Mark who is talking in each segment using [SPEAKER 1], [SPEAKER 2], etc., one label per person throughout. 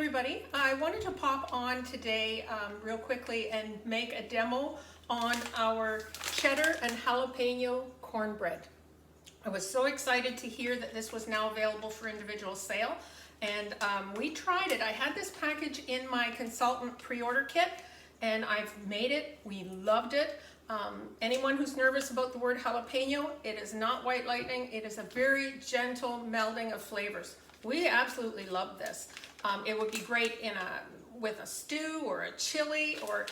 [SPEAKER 1] everybody. I wanted to pop on today real quickly and make a demo on our cheddar and jalapeno cornbread. I was so excited to hear that this was now available for individual sale, and we tried it. I had this package in my consultant pre-order kit and I've made it. We loved it. Anyone who's nervous about the word jalapeno, it is not white lightning. It is a very gentle melding of flavors. We absolutely love this. It would be great in with a stew or a chili or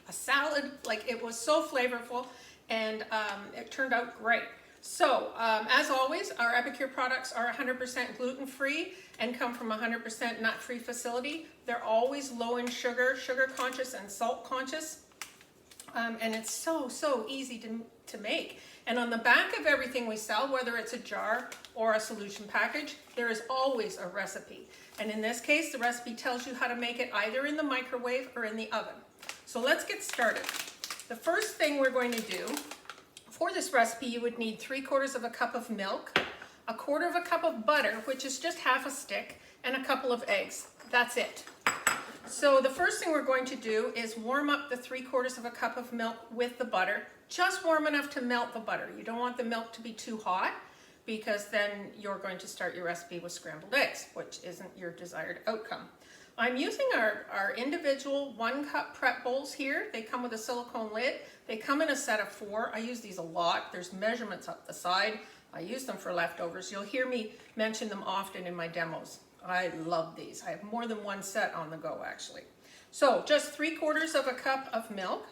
[SPEAKER 1] a salad. Like, it was so flavorful, and it turned out great. So as always, our EPICURE products are 100% gluten-free and come from a 100% nut-free facility. They're always low in sugar, sugar conscious and salt conscious. And it's so easy to make. And on the back of everything we sell, whether it's a jar or a solution package, there is always a recipe. And in this case, the recipe tells you how to make it either in the microwave or in the oven. So let's get started. The first thing we're going to do, for this recipe, you would need 3/4 of a cup of milk, 1/4 of a cup of butter, which is just half a stick, and a couple of eggs. That's it. So the first thing we're going to do is warm up the 3/4 of a cup of milk with the butter, just warm enough to melt the butter. You don't want the milk to be too hot, because then you're going to start your recipe with scrambled eggs, which isn't your desired outcome. I'm using our individual 1-cup prep bowls here. They come with a silicone lid. They come in a set of 4. I use these a lot. There's measurements up the side. I use them for leftovers. You'll hear me mention them often in my demos. I love these. I have more than one set on the go, actually. So just 3/4 of a cup of milk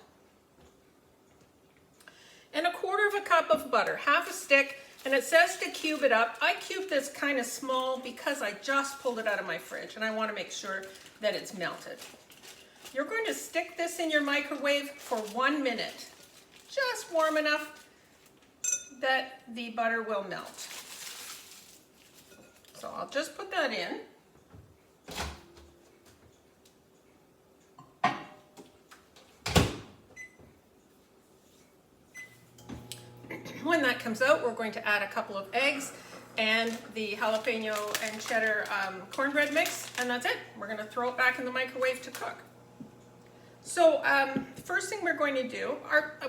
[SPEAKER 1] and 1/4 of a cup of butter, half a stick, and it says to cube it up. I cube this kind of small because I just pulled it out of my fridge and I want to make sure that it's melted. You're going to stick this in your microwave for 1 minute, just warm enough that the butter will melt. So I'll just put that in. When that comes out, we're going to add a couple of eggs and the jalapeno and cheddar cornbread mix, and that's it. We're going to throw it back in the microwave to cook. So first thing we're going to do,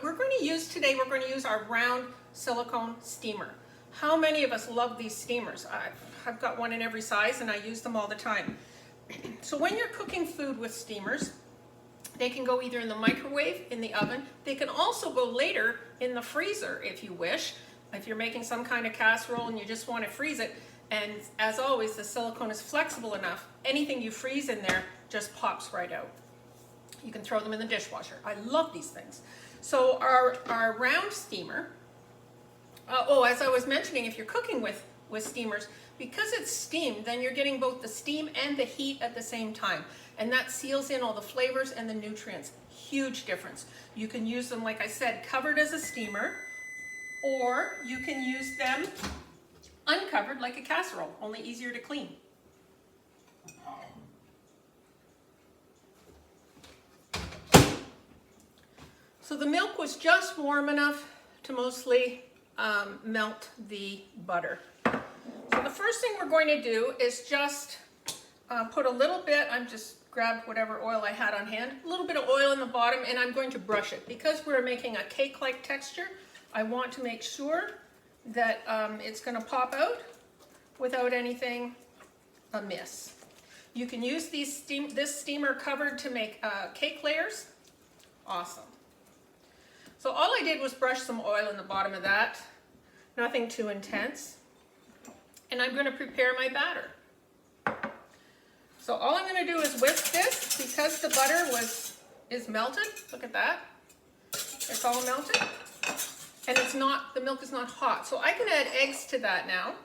[SPEAKER 1] we're going to use our round silicone steamer. How many of us love these steamers? I've got one in every size and I use them all the time. So when you're cooking food with steamers, they can go either in the microwave, in the oven. They can also go later in the freezer if you wish. If you're making some kind of casserole and you just want to freeze it, and as always, the silicone is flexible enough, anything you freeze in there just pops right out. You can throw them in the dishwasher. I love these things. So our round steamer, as I was mentioning, if you're cooking with steamers, because it's steamed, then you're getting both the steam and the heat at the same time. And that seals in all the flavors and the nutrients. Huge difference. You can use them, like I said, covered as a steamer, or you can use them uncovered like a casserole, only easier to clean. So the milk was just warm enough to mostly melt the butter. So the first thing we're going to do is just put a little bit, I just grabbed whatever oil I had on hand, a little bit of oil in the bottom, and I'm going to brush it. Because we're making a cake-like texture, I want to make sure that it's going to pop out without anything amiss. You can use this steamer covered to make cake layers. Awesome. So all I did was brush some oil in the bottom of that, nothing too intense. And I'm going to prepare my batter. So all I'm going to do is whisk this because the butter is melted. Look at that. It's all melted. And the milk is not hot. So I can add eggs to that now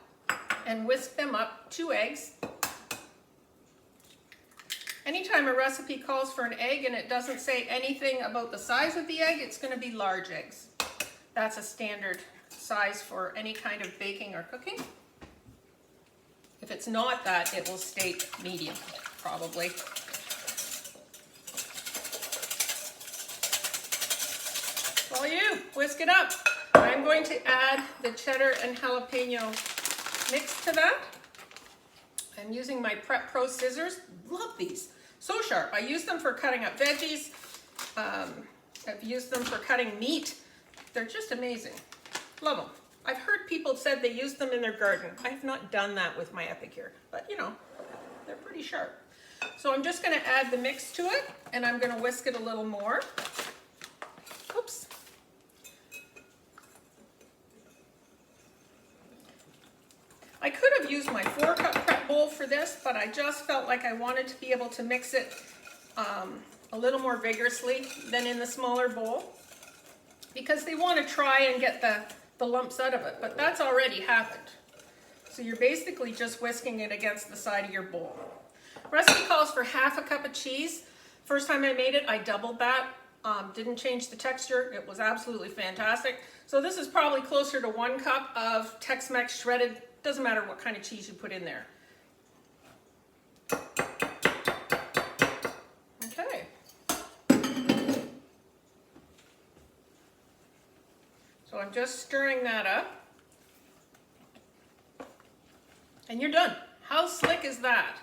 [SPEAKER 1] and whisk them up, 2 eggs. Anytime a recipe calls for an egg and it doesn't say anything about the size of the egg, it's going to be large eggs. That's a standard size for any kind of baking or cooking. If it's not that, it will state medium, probably. While you whisk it up, I'm going to add the cheddar and jalapeno mix to that. I'm using my Prep Pro scissors. Love these. So sharp. I use them for cutting up veggies. I've used them for cutting meat. They're just amazing. Love them. I've heard people said they use them in their garden. I have not done that with my EPICURE, but you know, they're pretty sharp. So I'm just going to add the mix to it, and I'm going to whisk it a little more. Oops. I could have used my 4-cup prep bowl for this, but I just felt like I wanted to be able to mix it a little more vigorously than in the smaller bowl, because they want to try and get the lumps out of it, but that's already happened. So you're basically just whisking it against the side of your bowl. Recipe calls for 1/2 cup of cheese. First time I made it, I doubled that. Didn't change the texture. It was absolutely fantastic. So this is probably closer to 1 cup of Tex-Mex shredded. Doesn't matter what kind of cheese you put in there. Okay. So I'm just stirring that up. And you're done. How slick is that?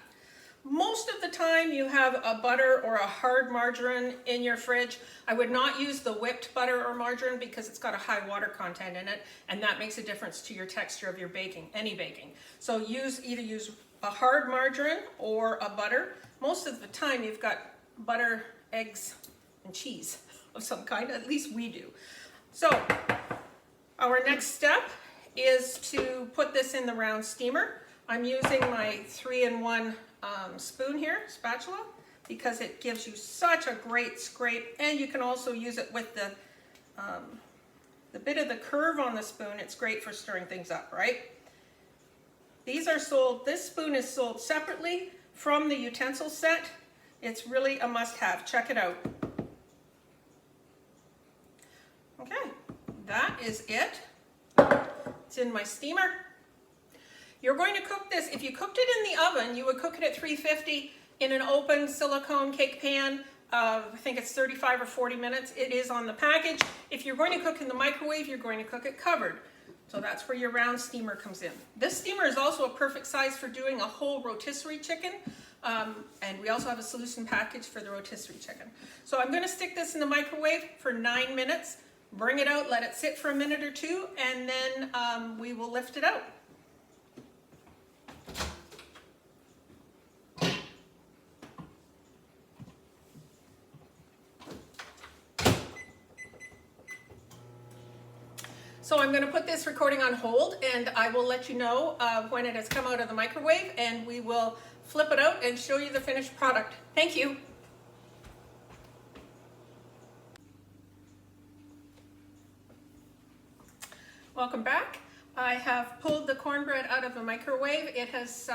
[SPEAKER 1] Most of the time you have a butter or a hard margarine in your fridge. I would not use the whipped butter or margarine because it's got a high water content in it, and that makes a difference to your texture of your baking, any baking. So either use a hard margarine or a butter. Most of the time you've got butter, eggs, and cheese of some kind, at least we do. So our next step is to put this in the round steamer. I'm using my 3-in-1 spoon here, spatula, because it gives you such a great scrape, and you can also use it with the bit of the curve on the spoon. It's great for stirring things up, right? These are sold, this spoon is sold separately from the utensil set. It's really a must-have. Check it out. Okay, that is it. It's in my steamer. You're going to cook this, if you cooked it in the oven, you would cook it at 350 in an open silicone cake pan. I think it's 35 or 40 minutes. It is on the package. If you're going to cook in the microwave, you're going to cook it covered. So that's where your round steamer comes in. This steamer is also a perfect size for doing a whole rotisserie chicken. And we also have a solution package for the rotisserie chicken. So I'm going to stick this in the microwave for 9 minutes. Bring it out, let it sit for a minute or two, and then we will lift it out. So I'm going to put this recording on hold, and I will let you know when it has come out of the microwave, and we will flip it out and show you the finished product. Thank you. Welcome back. I have pulled the cornbread out of the microwave. It has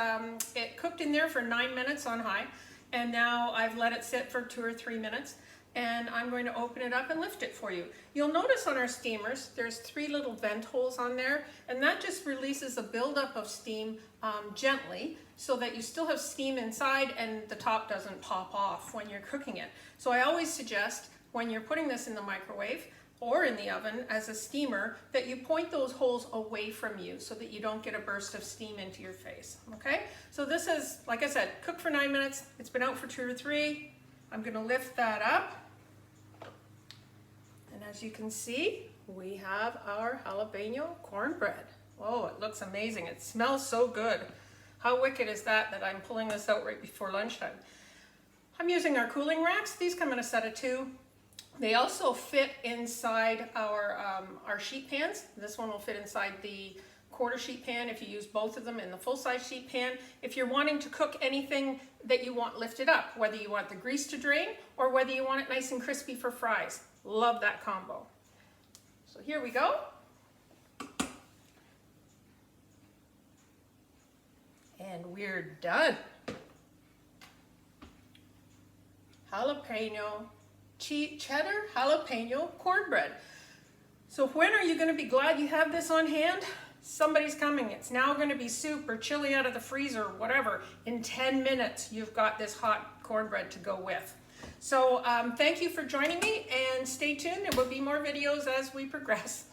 [SPEAKER 1] it cooked in there for 9 minutes on high, and now I've let it sit for 2 or 3 minutes. And I'm going to open it up and lift it for you. You'll notice on our steamers, there's 3 little vent holes on there, and that just releases a buildup of steam gently so that you still have steam inside and the top doesn't pop off when you're cooking it. So I always suggest when you're putting this in the microwave or in the oven as a steamer that you point those holes away from you so that you don't get a burst of steam into your face, okay? So this is, like I said, cooked for 9 minutes. It's been out for 2 or 3. I'm going to lift that up. And as you can see, we have our jalapeno cornbread. Oh, it looks amazing. It smells so good. How wicked is that I'm pulling this out right before lunchtime. I'm using our cooling racks. These come in a set of 2. They also fit inside our sheet pans. This one will fit inside the quarter sheet pan if you use both of them in the full-size sheet pan. If you're wanting to cook anything that you want lifted up, whether you want the grease to drain or whether you want it nice and crispy for fries. Love that combo. So here we go. And we're done. Jalapeno, cheddar jalapeno cornbread. So when are you going to be glad you have this on hand? Somebody's coming. It's now going to be soup or chili out of the freezer, whatever. In 10 minutes, you've got this hot cornbread to go with. So thank you for joining me, and stay tuned. There will be more videos as we progress.